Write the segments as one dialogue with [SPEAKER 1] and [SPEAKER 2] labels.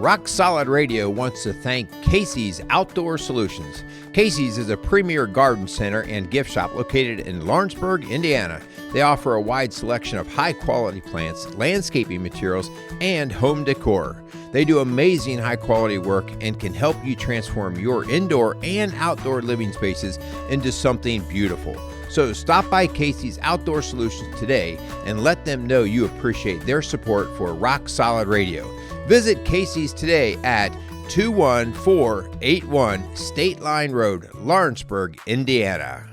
[SPEAKER 1] Rock Solid Radio wants to thank Casey's Outdoor Solutions. Casey's is a premier garden center and gift shop located in Lawrenceburg, Indiana. They offer a wide selection of high-quality plants, landscaping materials, and home decor. They do amazing high-quality work and can help you transform your indoor and outdoor living spaces into something beautiful. So stop by Casey's Outdoor Solutions today and let them know you appreciate their support for Rock Solid Radio. Visit Casey's today at 21481 State Line Road, Lawrenceburg, Indiana.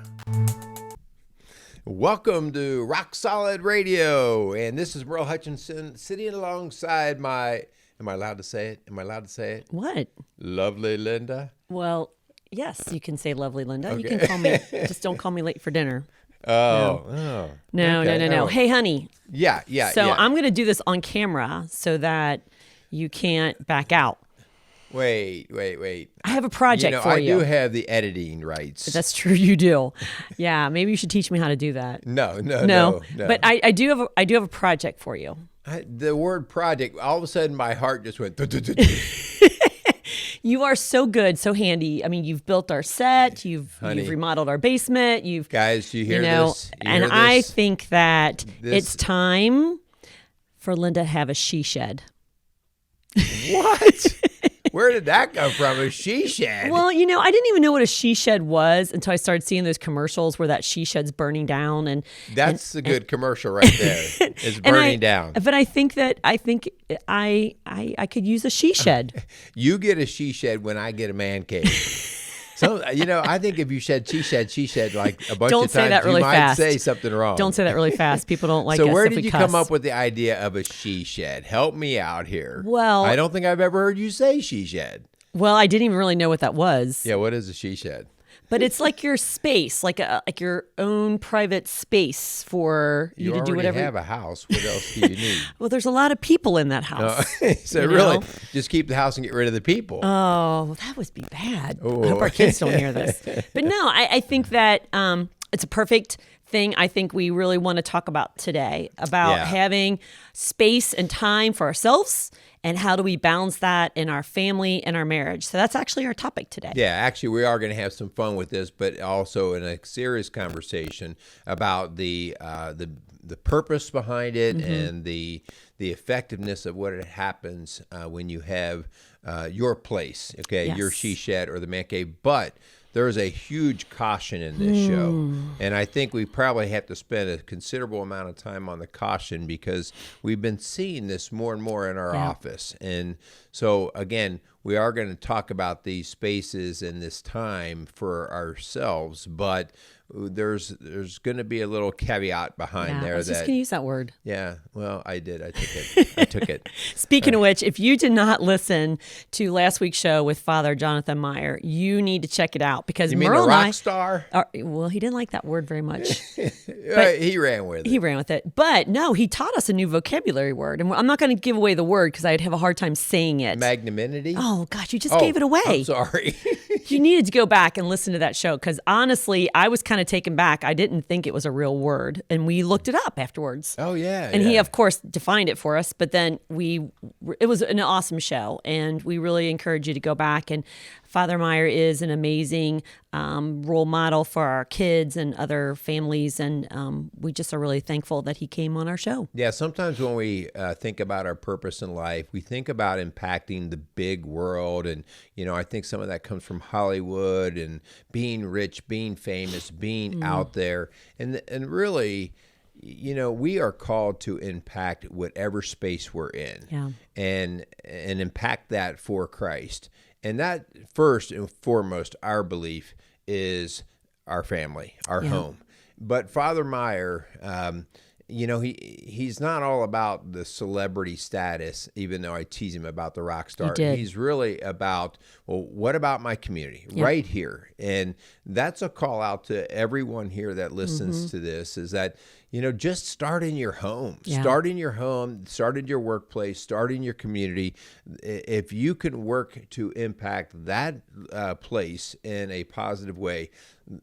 [SPEAKER 1] Welcome to Rock Solid Radio, and this is Merle Hutchinson sitting alongside my, am I allowed to say it?
[SPEAKER 2] What?
[SPEAKER 1] Lovely Linda.
[SPEAKER 2] Well, yes, you can say lovely Linda.
[SPEAKER 1] Okay.
[SPEAKER 2] You can call me, just don't call me late for dinner.
[SPEAKER 1] No.
[SPEAKER 2] No. Hey, honey.
[SPEAKER 1] Yeah.
[SPEAKER 2] So I'm going to do this on camera so that you can't back out.
[SPEAKER 1] Wait.
[SPEAKER 2] I have a project for you.
[SPEAKER 1] I do have the editing rights.
[SPEAKER 2] That's true, you do. Yeah, maybe you should teach me how to do that.
[SPEAKER 1] No.
[SPEAKER 2] But I do have a project for you.
[SPEAKER 1] The word project, all of a sudden my heart just went.
[SPEAKER 2] You are so good, so handy. I mean, you've built our set, you've remodeled our basement,
[SPEAKER 1] guys, you hear this?
[SPEAKER 2] I think that it's time for Linda to have a she shed.
[SPEAKER 1] What? Where did that come from? A she shed?
[SPEAKER 2] Well, I didn't even know what a she shed was until I started seeing those commercials where that she shed's burning down, and
[SPEAKER 1] that's a good commercial right there. It's burning down.
[SPEAKER 2] But I think I could use a she shed.
[SPEAKER 1] You get a she shed when I get a man cave. So, I think if you said she shed like a bunch
[SPEAKER 2] Don't
[SPEAKER 1] of
[SPEAKER 2] say
[SPEAKER 1] times,
[SPEAKER 2] that really
[SPEAKER 1] you might
[SPEAKER 2] fast.
[SPEAKER 1] say something wrong.
[SPEAKER 2] Don't say that really fast. People don't like
[SPEAKER 1] So
[SPEAKER 2] us
[SPEAKER 1] where
[SPEAKER 2] if
[SPEAKER 1] did
[SPEAKER 2] we
[SPEAKER 1] you
[SPEAKER 2] cuss.
[SPEAKER 1] come up with the idea of a she shed? Help me out here.
[SPEAKER 2] Well,
[SPEAKER 1] I don't think I've ever heard you say she shed.
[SPEAKER 2] Well, I didn't even really know what that was.
[SPEAKER 1] Yeah, what is a she shed?
[SPEAKER 2] But it's like your space, like your own private space for you to do whatever.
[SPEAKER 1] You already have a house. What else do you need?
[SPEAKER 2] Well, there's a lot of people in that house.
[SPEAKER 1] So really, just keep the house and get rid of the people.
[SPEAKER 2] Oh, that would be bad. I hope our kids don't hear this. But no, I think that it's a perfect thing I think we really want to talk about today, about having space and time for ourselves. And how do we balance that in our family and our marriage? So that's actually our topic today.
[SPEAKER 1] Yeah, actually, we are going to have some fun with this, but also in a serious conversation about the purpose behind it and the effectiveness of what happens when you have your place, your she shed or the man cave. But there is a huge caution in this show, and I think we probably have to spend a considerable amount of time on the caution because we've been seeing this more and more in our office. And so, again, we are going to talk about these spaces and this time for ourselves, but there's going to be a little caveat behind there. I was
[SPEAKER 2] just going to use that word.
[SPEAKER 1] Yeah, well, I did. I took it.
[SPEAKER 2] Speaking of which, if you did not listen to last week's show with Father Jonathan Meyer, you need to check it out because
[SPEAKER 1] you mean
[SPEAKER 2] Merle
[SPEAKER 1] the rock star?
[SPEAKER 2] Well, he didn't like that word very much.
[SPEAKER 1] But he ran with it.
[SPEAKER 2] But no, he taught us a new vocabulary word. And I'm not going to give away the word because I'd have a hard time saying it.
[SPEAKER 1] Magnanimity?
[SPEAKER 2] Oh, gosh, you just gave it away.
[SPEAKER 1] I'm sorry.
[SPEAKER 2] You needed to go back and listen to that show because honestly, I was kind of taken back. I didn't think it was a real word. And we looked it up afterwards.
[SPEAKER 1] Oh, yeah.
[SPEAKER 2] And he, of course, defined it for us. But then it was an awesome show. And we really encourage you to go back. And Father Meyer is an amazing role model for our kids and other families. And we just are really thankful that he came on our show.
[SPEAKER 1] Yeah, sometimes when we think about our purpose in life, we think about impacting the big world. And, I think some of that comes from Hollywood and being rich, being famous, being out there. And really, we are called to impact whatever space we're in and impact that for Christ. And that, first and foremost, our belief is our family, our home. But Father Meyer, he's not all about the celebrity status, even though I tease him about the rock star. He's really about, what about my community right here? And that's a call out to everyone here that listens to this, is that, just start in your home.
[SPEAKER 2] Yeah.
[SPEAKER 1] Start in your home, start in your workplace, start in your community. If you can work to impact that place in a positive way,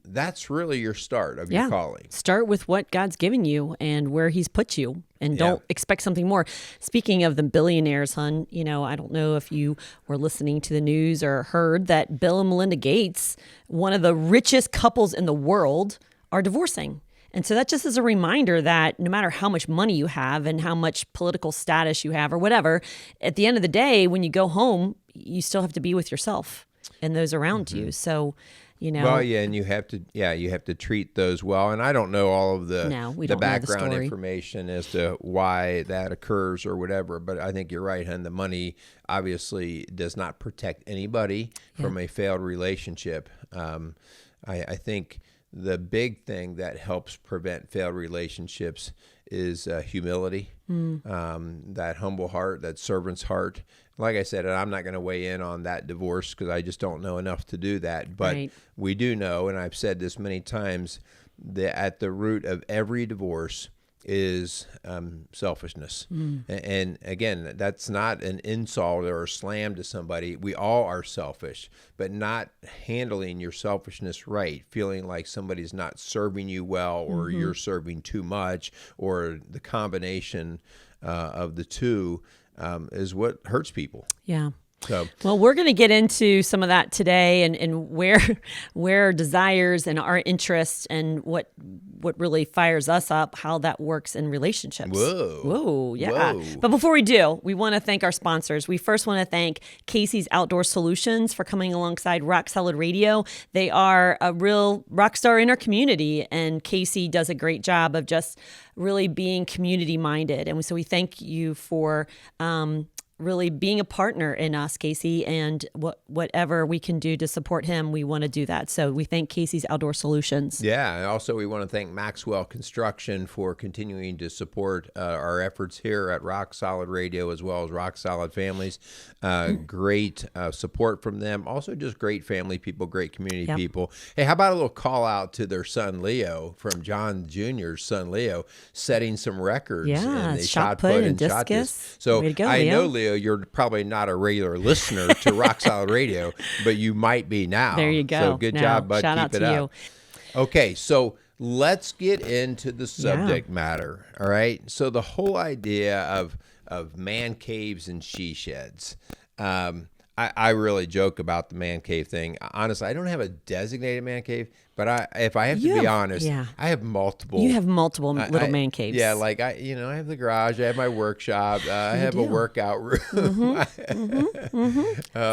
[SPEAKER 1] that's really your start of your calling.
[SPEAKER 2] Start with what God's given you and where he's put you, and don't expect something more. Speaking of the billionaires, hon, I don't know if you were listening to the news or heard that Bill and Melinda Gates, one of the richest couples in the world, are divorcing. And so that just is a reminder that no matter how much money you have and how much political status you have or whatever, at the end of the day, when you go home, you still have to be with yourself and those around you. So,
[SPEAKER 1] Well, yeah, and you have to treat those well. And I don't know all of the background information as to why that occurs or whatever, but I think you're right, hon. The money obviously does not protect anybody from a failed relationship. I think the big thing that helps prevent failed relationships is humility, that humble heart, that servant's heart. Like I said, and I'm not going to weigh in on that divorce because I just don't know enough to do that. But we do know, and I've said this many times, that at the root of every divorce is selfishness. And again, that's not an insult or a slam to somebody. We all are selfish, but not handling your selfishness right, feeling like somebody's not serving you well, or you're serving too much, or the combination of the two is what hurts people.
[SPEAKER 2] Yeah.
[SPEAKER 1] So,
[SPEAKER 2] well, we're going to get into some of that today, and where desires and our interests and what really fires us up, how that works in relationships. Whoa, yeah. Whoa. But before we do, we want to thank our sponsors. We first want to thank Casey's Outdoor Solutions for coming alongside Rock Solid Radio. They are a real rock star in our community, and Casey does a great job of just really being community minded. And so we thank you for really being a partner in us, Casey, and whatever we can do to support him, we want to do that. So we thank Casey's Outdoor Solutions.
[SPEAKER 1] Yeah, and also we want to thank Maxwell Construction for continuing to support our efforts here at Rock Solid Radio, as well as Rock Solid Families. Great support from them. Also just great family people, great community people. Hey, how about a little call out to their son, Leo, from John Jr.'s son, Leo, setting some records in the shot put and discus. So way to go, I know, Leo, you're probably not a regular listener to Rock Solid Radio, but you might be now.
[SPEAKER 2] There you go.
[SPEAKER 1] So good job, bud.
[SPEAKER 2] Shout out
[SPEAKER 1] Keep it
[SPEAKER 2] to
[SPEAKER 1] up. You. Okay, so let's get into the subject matter. All right. So the whole idea of man caves and she sheds. I really joke about the man cave thing. Honestly, I don't have a designated man cave, but if I have to be honest, I have multiple.
[SPEAKER 2] You have multiple little man caves.
[SPEAKER 1] Yeah, like I have the garage, I have my workshop, I have a workout room.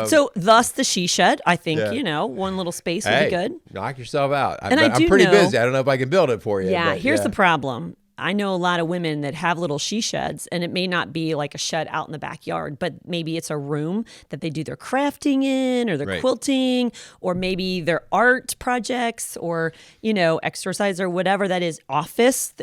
[SPEAKER 2] So thus the she shed. I think one little space would be good.
[SPEAKER 1] Knock yourself out. I'm pretty busy. I don't know if I can build it for you.
[SPEAKER 2] Yeah, here's the problem. I know a lot of women that have little she sheds, and it may not be like a shed out in the backyard, but maybe it's a room that they do their crafting in, or their quilting, or maybe their art projects, or, exercise, or whatever that is, office.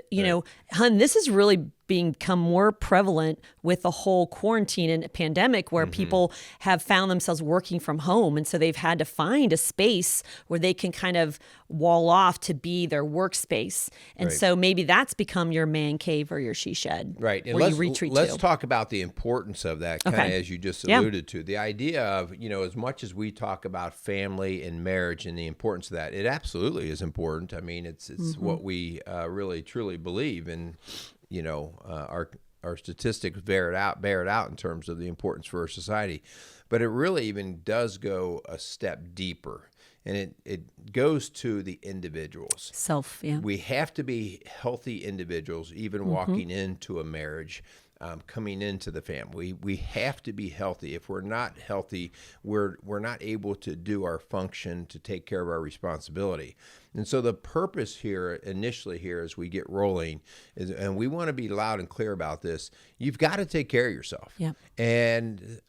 [SPEAKER 2] Hun, this is really become more prevalent with the whole quarantine and pandemic, where people have found themselves working from home. And so they've had to find a space where they can kind of wall off to be their workspace. And so maybe that's become your man cave or your she shed.
[SPEAKER 1] Right. And
[SPEAKER 2] where you retreat
[SPEAKER 1] let's talk about the importance of that, kind of as you just alluded to. The idea of, as much as we talk about family and marriage and the importance of that, it absolutely is important. I mean, it's what we really truly believe in. Our statistics bear it out in terms of the importance for our society. But it really even does go a step deeper, and it goes to the individuals. We have to be healthy individuals, even walking into a marriage, coming into the family. We have to be healthy. If we're not healthy, we're not able to do our function to take care of our responsibility. And so the purpose here, initially here, as we get rolling, is, and we want to be loud and clear about this, you've got to take care of yourself.
[SPEAKER 2] Yeah.
[SPEAKER 1] And,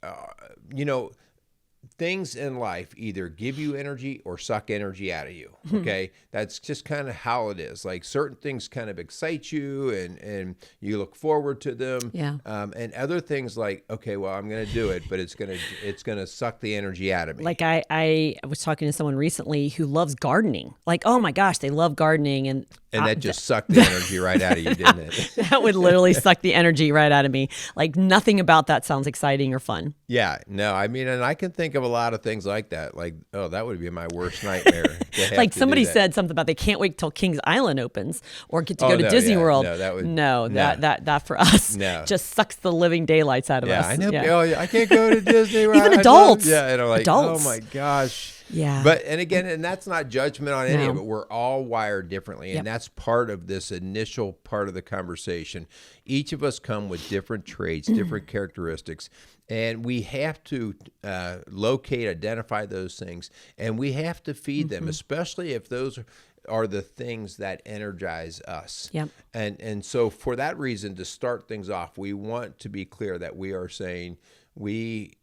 [SPEAKER 1] things in life either give you energy or suck energy out of you. Okay. That's just kind of how it is. Like certain things kind of excite you and you look forward to them.
[SPEAKER 2] Yeah.
[SPEAKER 1] And other things like, okay, well, I'm going to do it, but it's going to suck the energy out of me.
[SPEAKER 2] Like I was talking to someone recently who loves gardening. Like, oh my gosh, they love gardening. And
[SPEAKER 1] And that just sucked the energy right out of you, didn't it?
[SPEAKER 2] That would literally suck the energy right out of me. Like nothing about that sounds exciting or fun.
[SPEAKER 1] Yeah, no, I mean, and I can think of a lot of things like that. Like, oh, that would be my worst nightmare.
[SPEAKER 2] Like somebody said something about they can't wait till Kings Island opens or get to go to Disney World.
[SPEAKER 1] No, that would
[SPEAKER 2] that for us just sucks the living daylights out of us.
[SPEAKER 1] Yeah, I know. Oh, I can't go to Disney.
[SPEAKER 2] Even adults.
[SPEAKER 1] And I'm like,
[SPEAKER 2] adults.
[SPEAKER 1] Oh my gosh.
[SPEAKER 2] Yeah.
[SPEAKER 1] But, and again, and that's not judgment on any of it. We're all wired differently. And that's part of this initial part of the conversation. Each of us come with different traits, different characteristics. And we have to locate, identify those things. And we have to feed them, especially if those are the things that energize us.
[SPEAKER 2] Yep.
[SPEAKER 1] And so for that reason, to start things off, we want to be clear that we are saying we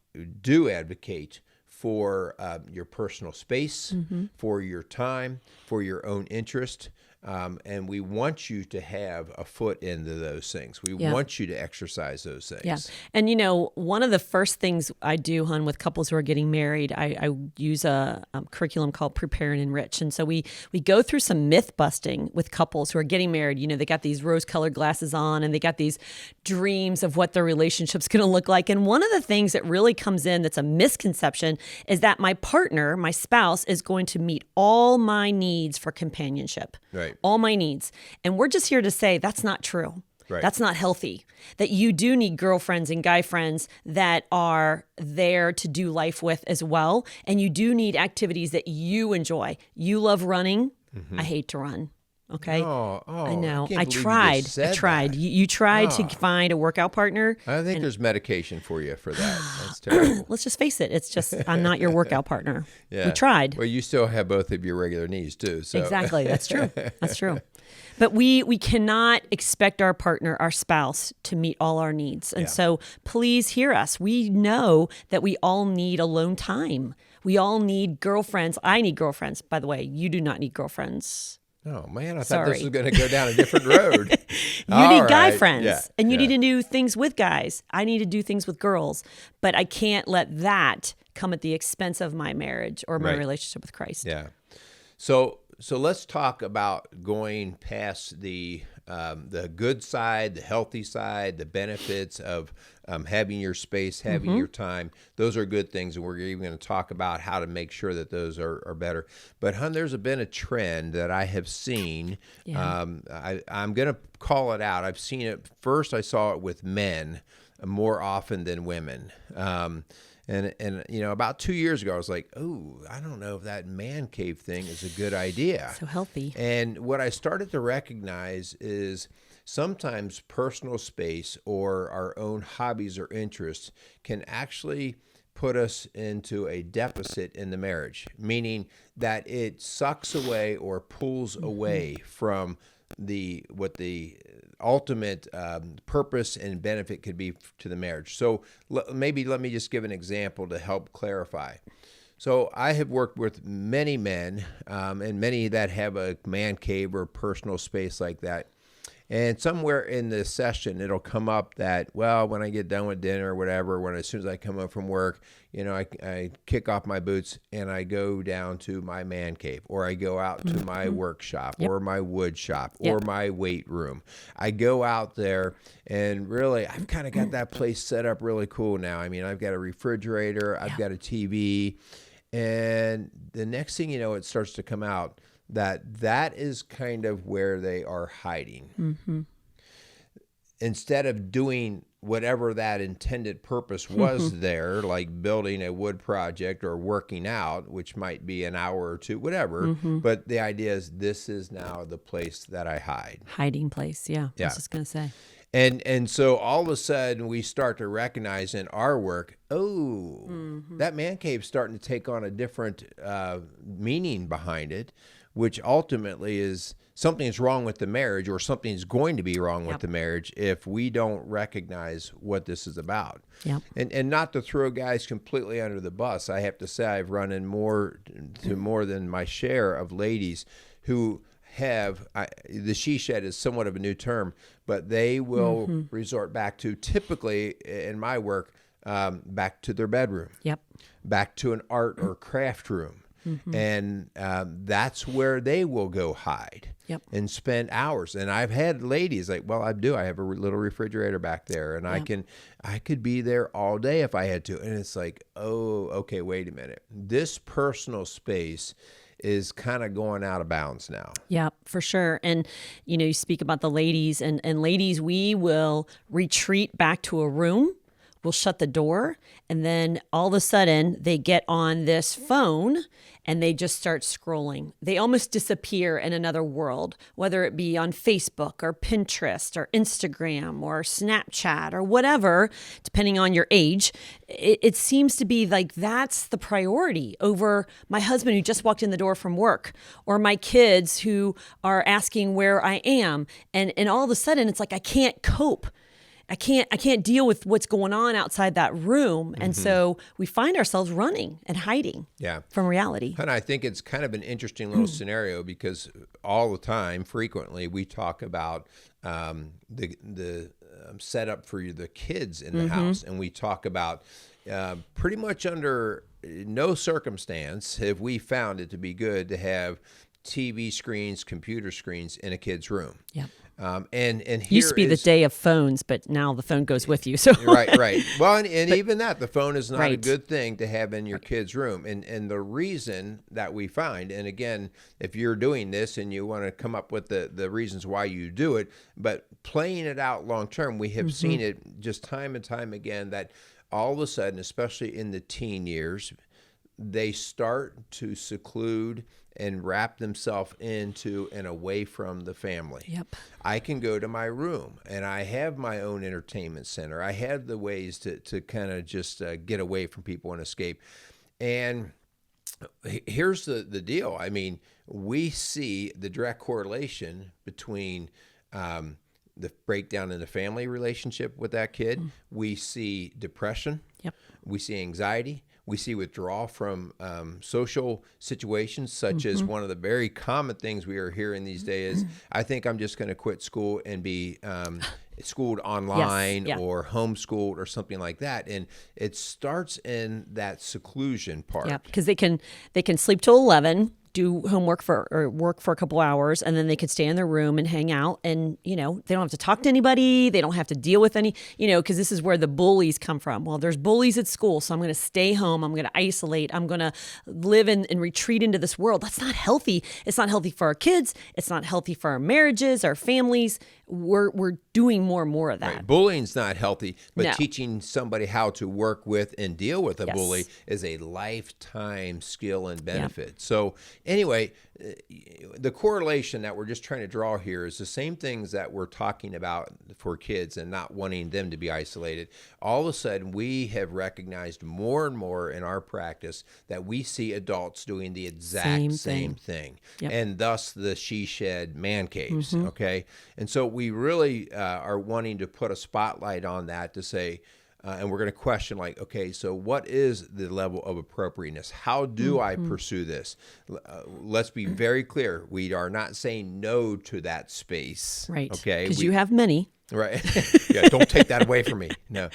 [SPEAKER 1] do advocate for your personal space, for your time, for your own interest. And we want you to have a foot into those things. We want you to exercise those things.
[SPEAKER 2] Yeah. And, you know, one of the first things I do, hon, with couples who are getting married, I use a curriculum called Prepare and Enrich. And so we go through some myth busting with couples who are getting married. You know, they got these rose-colored glasses on and they got these dreams of what their relationship's going to look like. And one of the things that really comes in that's a misconception is that my partner, my spouse, is going to meet all my needs for companionship.
[SPEAKER 1] Right.
[SPEAKER 2] All my needs. And we're just here to say that's not true.
[SPEAKER 1] Right.
[SPEAKER 2] That's not healthy. That you do need girlfriends and guy friends that are there to do life with as well. And you do need activities that you enjoy. You love running. I hate to run. Okay. I know. I tried. You tried to find a workout partner.
[SPEAKER 1] I think there's medication for you for that. That's terrible.
[SPEAKER 2] Let's just face it. It's just, I'm not your workout partner.
[SPEAKER 1] Yeah.
[SPEAKER 2] We tried.
[SPEAKER 1] Well, you still have both of your regular needs too. So.
[SPEAKER 2] Exactly. That's true. That's true. But we cannot expect our partner, our spouse, to meet all our needs. And so please hear us. We know that we all need alone time. We all need girlfriends. I need girlfriends. By the way, you do not need girlfriends.
[SPEAKER 1] Oh, man, I thought this was going to go down a different road.
[SPEAKER 2] You need guy friends, and you need to do things with guys. I need to do things with girls, but I can't let that come at the expense of my marriage or my relationship with Christ.
[SPEAKER 1] Yeah. So let's talk about going past the good side, the healthy side, the benefits of having your space, having your time. Those are good things, and we're even going to talk about how to make sure that those are better. But, hon, there's been a trend that I have seen. Yeah. I'm going to call it out. I've seen it first. I saw it with men more often than women. And you know, about 2 years ago, I was like, oh, I don't know if that man cave thing is a good idea.
[SPEAKER 2] So healthy.
[SPEAKER 1] And what I started to recognize is sometimes personal space or our own hobbies or interests can actually put us into a deficit in the marriage, meaning that it sucks away or pulls away from what the ultimate purpose and benefit could be to the marriage. So maybe let me just give an example to help clarify. So I have worked with many men and many that have a man cave or personal space like that. And somewhere in the session, it'll come up that, well, when I get done with dinner or whatever, as soon as I come up from work, you know, I kick off my boots and I go down to my man cave, or I go out to my workshop or my wood shop or my weight room. I go out there and really, I've kind of got that place set up really cool now. I mean, I've got a refrigerator, I've got a TV, and the next thing you know, it starts to come out that is kind of where they are hiding. Instead of doing whatever that intended purpose was there, like building a wood project or working out, which might be an hour or two, whatever. But the idea is this is now the place that I hide.
[SPEAKER 2] Hiding place, I was just going to say.
[SPEAKER 1] And so all of a sudden we start to recognize in our work, that man cave's starting to take on a different meaning behind it, which ultimately is something's wrong with the marriage, or something's going to be wrong with the marriage if we don't recognize what this is about. And not to throw guys completely under the bus, I have to say I've run in more than my share of ladies who have, the she shed is somewhat of a new term, but they will resort back to, typically in my work, back to their bedroom, back to an art or craft room. And that's where they will go hide.
[SPEAKER 2] Yep.
[SPEAKER 1] And spend hours. And I've had ladies like, well, I do. I have a little refrigerator back there, and I could be there all day if I had to. And it's like, oh, okay, wait a minute. This personal space is kind of going out of bounds now.
[SPEAKER 2] Yeah, for sure. And, you speak about the ladies, and ladies, we will retreat back to a room. We'll shut the door, and then all of a sudden they get on this phone and they just start scrolling. They almost disappear in another world, whether it be on Facebook or Pinterest or Instagram or Snapchat or whatever, depending on your age. It seems to be like that's the priority over my husband who just walked in the door from work, or my kids who are asking where I am. And all of a sudden it's like I can't cope. I can't deal with what's going on outside that room. And so we find ourselves running and hiding from reality.
[SPEAKER 1] And I think it's kind of an interesting little scenario, because all the time, frequently, we talk about the setup for the kids in the house. And we talk about pretty much under no circumstance have we found it to be good to have TV screens, computer screens in a kid's room.
[SPEAKER 2] Yeah.
[SPEAKER 1] And here
[SPEAKER 2] used to be the day of phones, but now the phone goes with you. So
[SPEAKER 1] right. Well, and even that, the phone is not a good thing to have in your kid's room. And the reason that we find, and again, if you're doing this and you want to come up with the reasons why you do it, but playing it out long term, we have seen it just time and time again that all of a sudden, especially in the teen years, they start to seclude and wrap themselves into and away from the family.
[SPEAKER 2] Yep.
[SPEAKER 1] I can go to my room and I have my own entertainment center. I have the ways to kind of just get away from people and escape. And here's the deal. I mean, we see the direct correlation between the breakdown in the family relationship with that kid. We see depression. Yep. We see anxiety. We see withdrawal from social situations, such as one of the very common things we are hearing these days. I think I'm just going to quit school and be schooled online or homeschooled or something like that. And it starts in that seclusion part.
[SPEAKER 2] Yeah, because they can sleep till 11. Do homework or work for a couple hours, and then they could stay in their room and hang out. And, they don't have to talk to anybody. They don't have to deal with any, because this is where the bullies come from. Well, there's bullies at school, so I'm going to stay home. I'm going to isolate. I'm going to live and retreat into this world. That's not healthy. It's not healthy for our kids. It's not healthy for our marriages, our families. We're doing more and more of that.
[SPEAKER 1] Right. Bullying's not healthy, but teaching somebody how to work with and deal with a bully is a lifetime skill and benefit. So anyway, the correlation that we're just trying to draw here is the same things that we're talking about for kids and not wanting them to be isolated. All of a sudden, we have recognized more and more in our practice that we see adults doing the exact same thing. Yep. And thus the she shed man caves, okay? And so we really are wanting to put a spotlight on that to say, and we're going to question like, okay, so what is the level of appropriateness? How do I pursue this? Let's be very clear. We are not saying no to that space.
[SPEAKER 2] Right.
[SPEAKER 1] Okay.
[SPEAKER 2] Because you have many.
[SPEAKER 1] Right. Yeah. Don't take that away from me. No.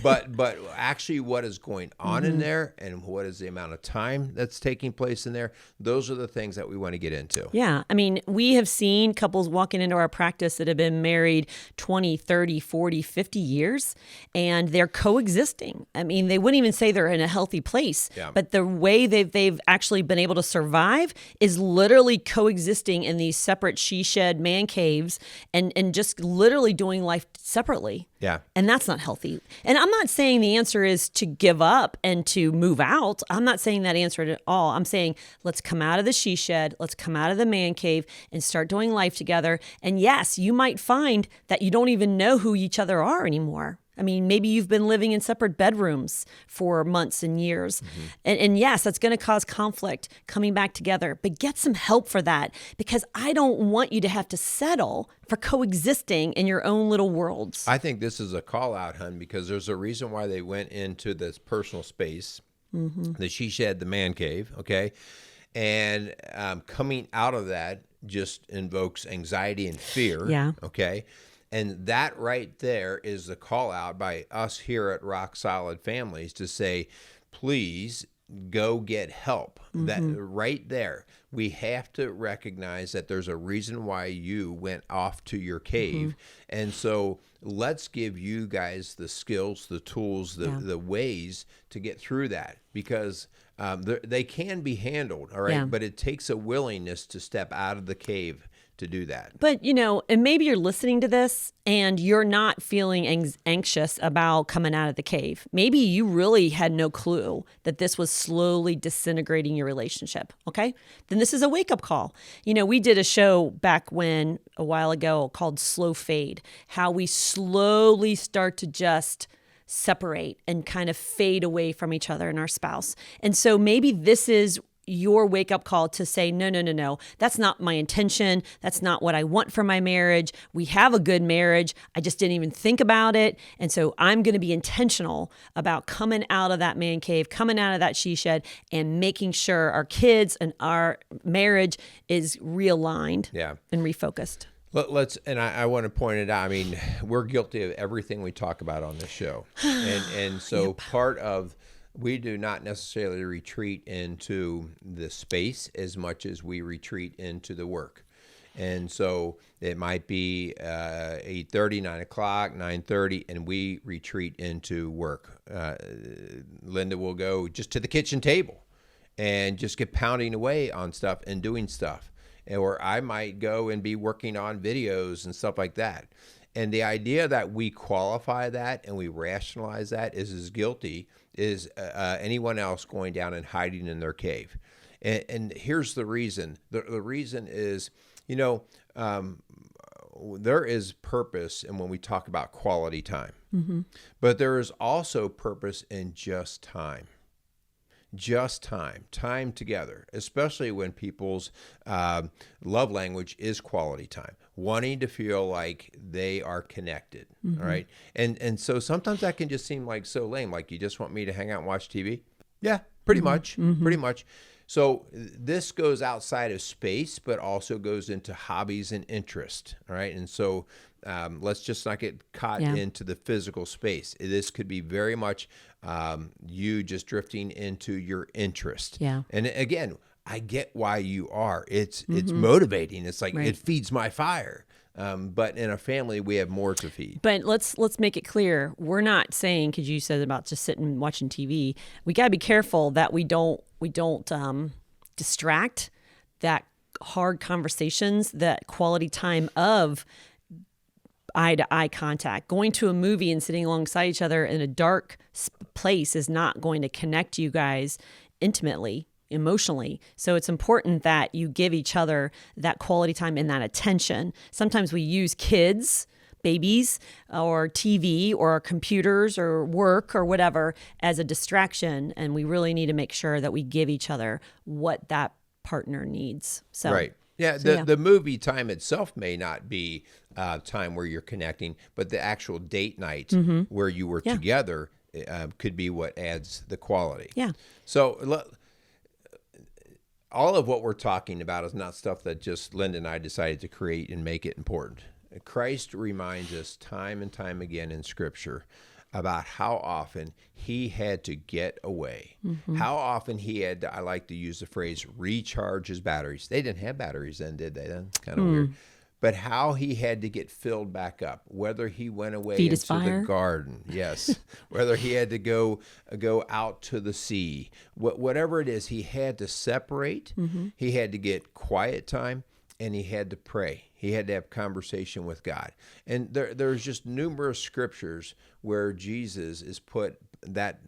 [SPEAKER 1] But actually what is going on in there and what is the amount of time that's taking place in there, those are the things that we want to get into.
[SPEAKER 2] Yeah. I mean, we have seen couples walking into our practice that have been married 20, 30, 40, 50 years, and they're coexisting. I mean, they wouldn't even say they're in a healthy place, but the way they've actually been able to survive is literally coexisting in these separate she shed man caves and just literally doing life separately.
[SPEAKER 1] Yeah.
[SPEAKER 2] And that's not healthy. And I'm not saying the answer is to give up and to move out. I'm not saying that answer at all. I'm saying let's come out of the she shed, let's come out of the man cave and start doing life together. And yes, you might find that you don't even know who each other are anymore. I mean, maybe you've been living in separate bedrooms for months and years. And yes, that's going to cause conflict coming back together. But get some help for that, because I don't want you to have to settle for coexisting in your own little worlds.
[SPEAKER 1] I think this is a call out, hun, because there's a reason why they went into this personal space, the she shed, the man cave, okay? And coming out of that just invokes anxiety and fear, okay? And that right there is the call out by us here at Rock Solid Families to say, please, go get help. That right there, we have to recognize that there's a reason why you went off to your cave. And so let's give you guys the skills, the tools, the ways to get through that, because they can be handled, all right? But it takes a willingness to step out of the cave to do that.
[SPEAKER 2] But, and maybe you're listening to this and you're not feeling anxious about coming out of the cave. Maybe you really had no clue that this was slowly disintegrating your relationship, okay? Then this is a wake-up call. We did a show back a while ago called Slow Fade, how we slowly start to just separate and kind of fade away from each other and our spouse. And so maybe this is your wake-up call to say, no, that's not my intention. That's not what I want for my marriage. We have a good marriage. I just didn't even think about it. And so I'm going to be intentional about coming out of that man cave, coming out of that she shed, and making sure our kids and our marriage is realigned and refocused.
[SPEAKER 1] I want to point it out. I mean, we're guilty of everything we talk about on this show. And so part of, we do not necessarily retreat into the space as much as we retreat into the work. And so it might be 8:30, 9 o'clock, 9:30, and we retreat into work. Linda will go just to the kitchen table and just get pounding away on stuff and doing stuff. Or I might go and be working on videos and stuff like that. And the idea that we qualify that and we rationalize that is as guilty as anyone else going down and hiding in their cave. And here's the reason. The reason is, there is purpose in when we talk about quality time. But there is also purpose in just time. Just time together, especially when people's love language is quality time, wanting to feel like they are connected, all right? And so sometimes that can just seem like so lame, like you just want me to hang out and watch TV? Yeah, pretty much. So this goes outside of space, but also goes into hobbies and interest, all right? And so let's just not get caught into the physical space. This could be very much you just drifting into your interest. Yeah. And again, I get why you are. It's motivating. It's like it feeds my fire. But in a family, we have more to feed.
[SPEAKER 2] But let's make it clear. We're not saying, because you said about just sitting and watching TV, we got to be careful that we don't distract that hard conversations, that quality time of eye-to-eye contact. Going to a movie and sitting alongside each other in a dark place is not going to connect you guys intimately, emotionally. So it's important that you give each other that quality time and that attention. Sometimes we use kids, babies, or TV or computers or work or whatever as a distraction, and we really need to make sure that we give each other what that partner needs. So
[SPEAKER 1] right. Yeah, the movie time itself may not be time where you're connecting, but the actual date night where you were together could be what adds the quality. Yeah. So all of what we're talking about is not stuff that just Linda and I decided to create and make it important. Christ reminds us time and time again in Scripture about how often he had to get away, how often he had to, I like to use the phrase, recharge his batteries. They didn't have batteries then, did they? That's kind of weird. But how he had to get filled back up, whether he went away into the garden, yes, whether he had to go out to the sea, whatever it is, he had to separate, he had to get quiet time, and he had to pray. He had to have conversation with God. And there's just numerous scriptures where Jesus is put, that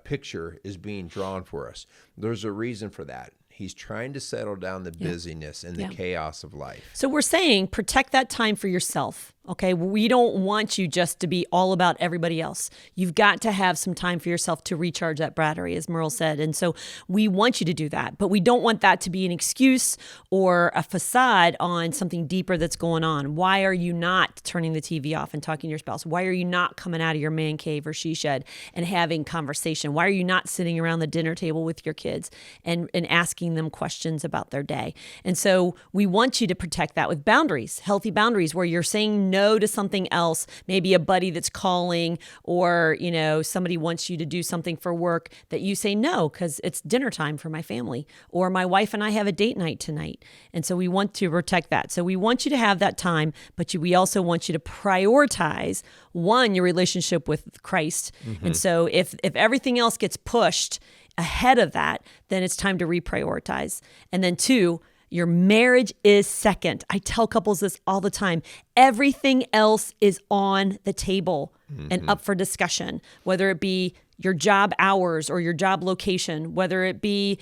[SPEAKER 1] picture is being drawn for us. There's a reason for that. He's trying to settle down the busyness and the chaos of life.
[SPEAKER 2] So we're saying protect that time for yourself. Okay, we don't want you just to be all about everybody else. You've got to have some time for yourself to recharge that battery, as Merle said. And so we want you to do that, but we don't want that to be an excuse or a facade on something deeper that's going on. Why are you not turning the TV off and talking to your spouse? Why are you not coming out of your man cave or she shed and having conversation? Why are you not sitting around the dinner table with your kids and asking asking them questions about their day. And so we want you to protect that with boundaries, healthy boundaries, where you're saying no to something else, maybe a buddy that's calling, or, somebody wants you to do something for work that you say no, because it's dinner time for my family, or my wife and I have a date night tonight. And so we want to protect that. So we want you to have that time, but we also want you to prioritize, one, your relationship with Christ. Mm-hmm. And so if everything else gets pushed ahead of that, then it's time to reprioritize. And then two, your marriage is second. I tell couples this all the time. Everything else is on the table and up for discussion, whether it be your job hours or your job location, whether it be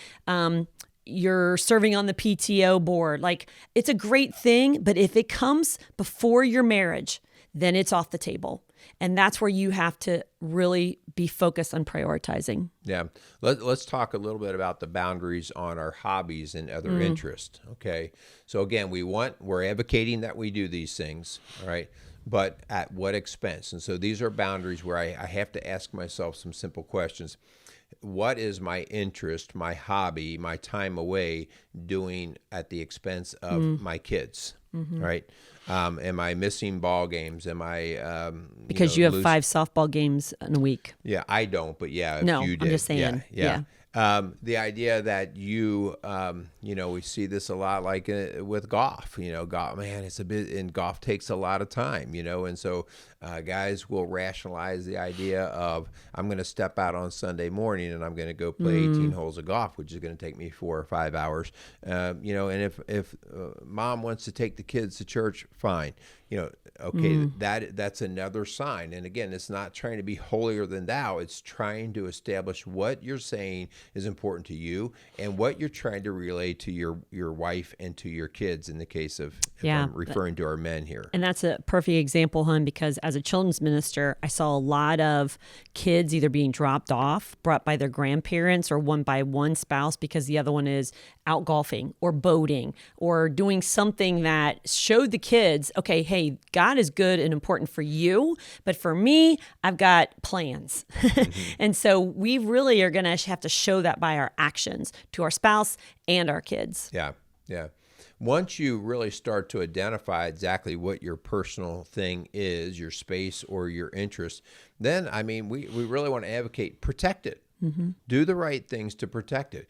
[SPEAKER 2] you're serving on the PTO board. Like, it's a great thing, but if it comes before your marriage, then it's off the table. And that's where you have to really be focused on prioritizing.
[SPEAKER 1] Yeah. Let's talk a little bit about the boundaries on our hobbies and other interests. Okay. So again, we're advocating that we do these things, all right? But at what expense? And so these are boundaries where I have to ask myself some simple questions. What is my interest, my hobby, my time away doing at the expense of my kids, right? Am I missing ball games? Am I
[SPEAKER 2] because you have 5 softball games in a week?
[SPEAKER 1] Yeah, I don't, but yeah, if
[SPEAKER 2] no,
[SPEAKER 1] you did,
[SPEAKER 2] I'm just saying.
[SPEAKER 1] Yeah. The idea that we see this a lot, like with golf. Golf, man, it's a bit, and golf takes a lot of time. And so guys will rationalize the idea of, I'm going to step out on Sunday morning and I'm going to go play 18 holes of golf, which is going to take me 4 or 5 hours. And if mom wants to take the kids to church, fine. Okay, that's another sign. And again, it's not trying to be holier than thou. It's trying to establish what you're saying is important to you and what you're trying to relay to your wife and to your kids, in the case of, if I'm referring to our men here.
[SPEAKER 2] And that's a perfect example, hon, because as a children's minister, I saw a lot of kids either being dropped off, brought by their grandparents, or one by one spouse because the other one is out golfing or boating or doing something that showed the kids, okay, hey, God is good and important for you, but for me, I've got plans. And so we really are going to have to show that by our actions to our spouse and our kids.
[SPEAKER 1] Yeah. Once you really start to identify exactly what your personal thing is, your space or your interest, then, we really want to advocate, protect it. Do the right things to protect it.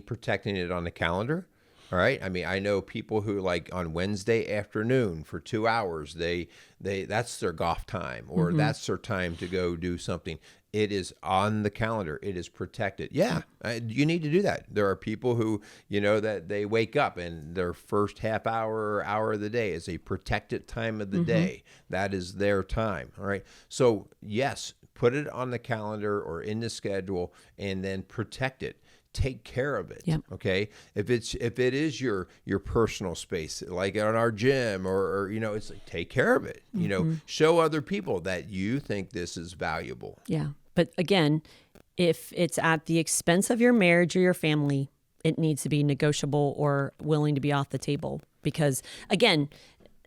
[SPEAKER 1] Protecting it on the calendar. All right. I know people who, like, on Wednesday afternoon for 2 hours, they that's their golf time, or that's their time to go do something. It is on the calendar. It is protected. Yeah, you need to do that. There are people who, that they wake up and their first half hour or hour of the day is a protected time of the day. That is their time. All right. So yes, put it on the calendar or in the schedule, and then protect it. Take care of it. Yep. Okay. If it is your personal space, like on our gym, or it's like, take care of it. Show other people that you think this is valuable.
[SPEAKER 2] Yeah. But again, if it's at the expense of your marriage or your family, it needs to be negotiable or willing to be off the table. Because again,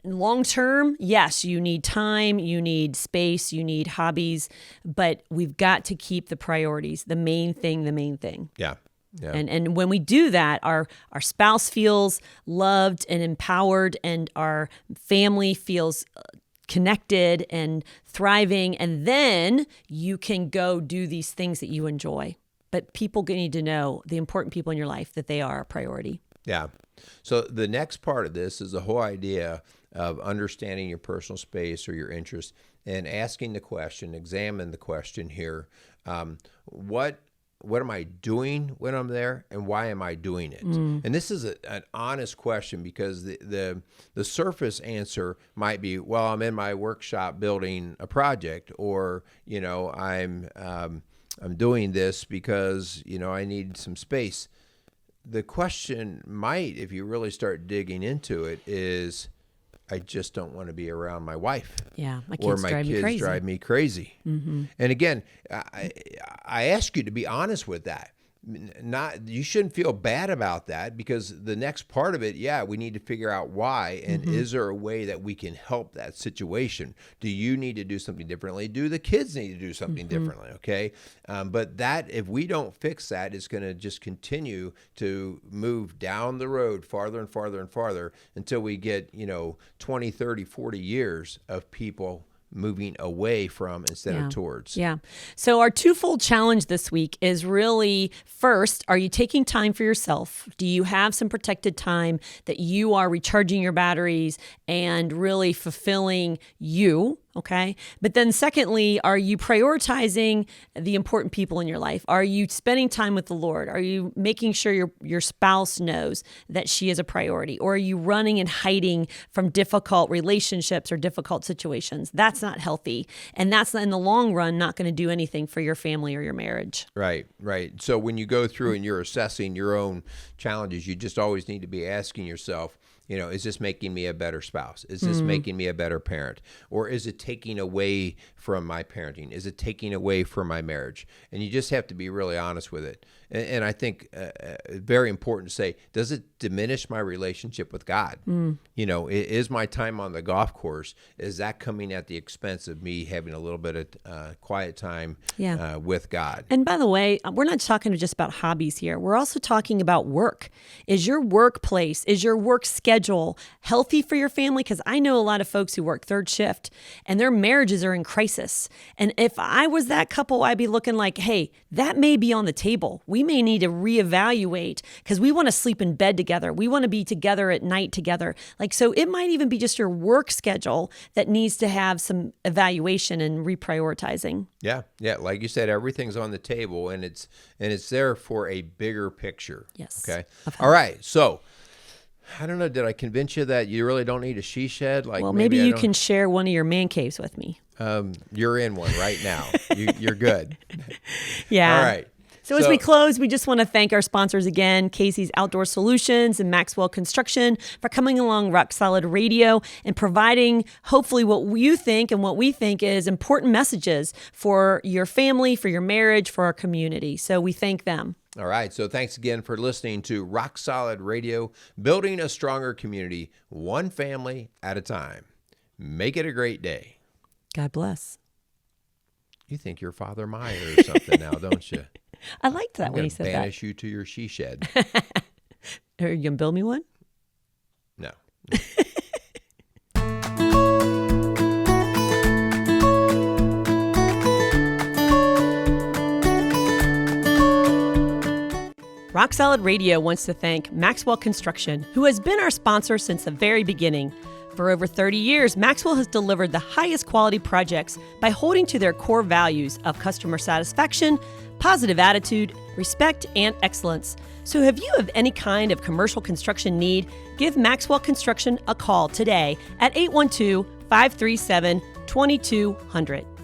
[SPEAKER 2] long term, yes, you need time, you need space, you need hobbies, but we've got to keep the priorities, the main thing.
[SPEAKER 1] Yeah. Yeah.
[SPEAKER 2] And when we do that, our spouse feels loved and empowered, and our family feels connected and thriving. And then you can go do these things that you enjoy. But people need to know, the important people in your life, that they are a priority.
[SPEAKER 1] Yeah. So the next part of this is the whole idea of understanding your personal space or your interest, and asking the question, examine the question here. What am I doing when I'm there, and why am I doing it? And this is an honest question, because the surface answer might be, well, I'm in my workshop building a project, or I'm doing this because I need some space. The question might, if you really start digging into it, is, I just don't want to be around my wife.
[SPEAKER 2] Yeah, my kids
[SPEAKER 1] drive me crazy. And again, I ask you to be honest with that. you shouldn't feel bad about that, because the next part of it, we need to figure out why, and is there a way that we can help that situation? Do you need to do something differently? Do the kids need to do something differently? Okay. But that, if we don't fix that, it's going to just continue to move down the road farther and farther and farther until we get, 20, 30, 40 years of people moving away from instead of towards.
[SPEAKER 2] Yeah. So our twofold challenge this week is really, first, are you taking time for yourself? Do you have some protected time that you are recharging your batteries and really fulfilling you? Okay. But then secondly, are you prioritizing the important people in your life? Are you spending time with the Lord? Are you making sure your spouse knows that she is a priority? Or are you running and hiding from difficult relationships or difficult situations? That's not healthy. And that's, in the long run, not going to do anything for your family or your marriage.
[SPEAKER 1] Right. So when you go through and you're assessing your own challenges, you just always need to be asking yourself, is this making me a better spouse? Is this making me a better parent? Or is it taking away from my parenting? Is it taking away from my marriage? And you just have to be really honest with it. And I think very important to say, does it diminish my relationship with God? Is my time on the golf course, is that coming at the expense of me having a little bit of quiet time with God?
[SPEAKER 2] And by the way, we're not talking just about hobbies here. We're also talking about work. Is your workplace, is your work schedule healthy for your family? Because I know a lot of folks who work third shift and their marriages are in crisis. And if I was that couple, I'd be looking like, hey, that may be on the table. We may need to reevaluate, because we want to sleep in bed together. We want to be together at night together. So it might even be just your work schedule that needs to have some evaluation and reprioritizing.
[SPEAKER 1] Yeah. Like you said, everything's on the table, and it's there for a bigger picture.
[SPEAKER 2] Yes.
[SPEAKER 1] Okay. All right. So I don't know. Did I convince you that you really don't need a she shed?
[SPEAKER 2] Well, maybe you can share one of your man caves with me.
[SPEAKER 1] You're in one right now. You're good.
[SPEAKER 2] Yeah.
[SPEAKER 1] All right.
[SPEAKER 2] So as we close, we just want to thank our sponsors again, Casey's Outdoor Solutions and Maxwell Construction, for coming along Rock Solid Radio and providing hopefully what you think and what we think is important messages for your family, for your marriage, for our community. So we thank them.
[SPEAKER 1] All right. So thanks again for listening to Rock Solid Radio, building a stronger community, one family at a time. Make it a great day.
[SPEAKER 2] God bless.
[SPEAKER 1] You think you're Father Meyer or something now, don't you?
[SPEAKER 2] I liked that when he said that.
[SPEAKER 1] I'm going to banish you to your she shed.
[SPEAKER 2] Are you going to build me one?
[SPEAKER 1] No.
[SPEAKER 2] Rock Solid Radio wants to thank Maxwell Construction, who has been our sponsor since the very beginning. For over 30 years, Maxwell has delivered the highest quality projects by holding to their core values of customer satisfaction, positive attitude, respect, and excellence. So if you have any kind of commercial construction need, give Maxwell Construction a call today at 812-537-2200.